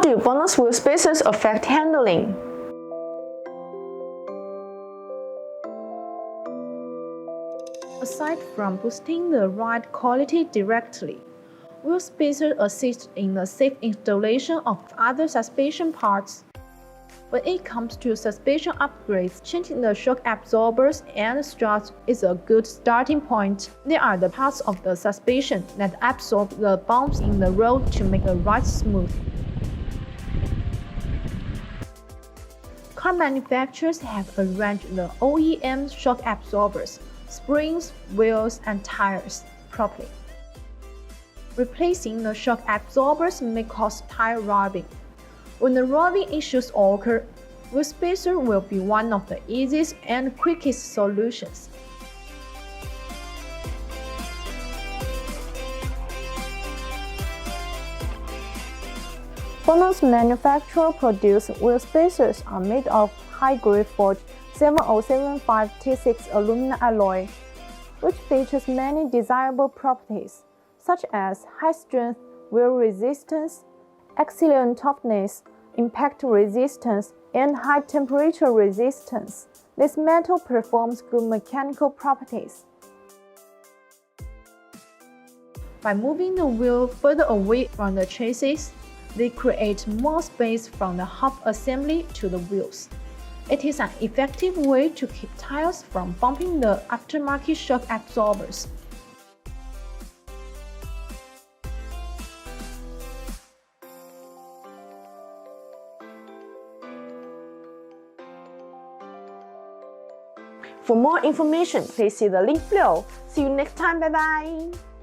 do BONOSS wheel spacers affect handling? Aside from boosting the ride quality directly, wheel spacers assist in the safe installation of other suspension parts. When it comes to suspension upgrades, changing the shock absorbers and struts is a good starting point. They are the parts of the suspension that absorb the bumps in the road to make the ride smooth. Car manufacturers have arranged the OEM shock absorbers, springs, wheels, and tires properly. Replacing the shock absorbers may cause tire rubbing. When the rubbing issues occur, wheel spacer will be one of the easiest and quickest solutions. BONOSS manufacturer-produced wheel spacers are made of high-grade forged 7075 T6 aluminum alloy, which features many desirable properties, such as high strength, wheel resistance, excellent toughness, impact resistance, and high temperature resistance. This metal performs good mechanical properties. By moving the wheel further away from the chassis, they create more space from the hub assembly to the wheels. It is an effective way to keep tires from bumping the aftermarket shock absorbers. For more information, please see the link below. See you next time. Bye bye.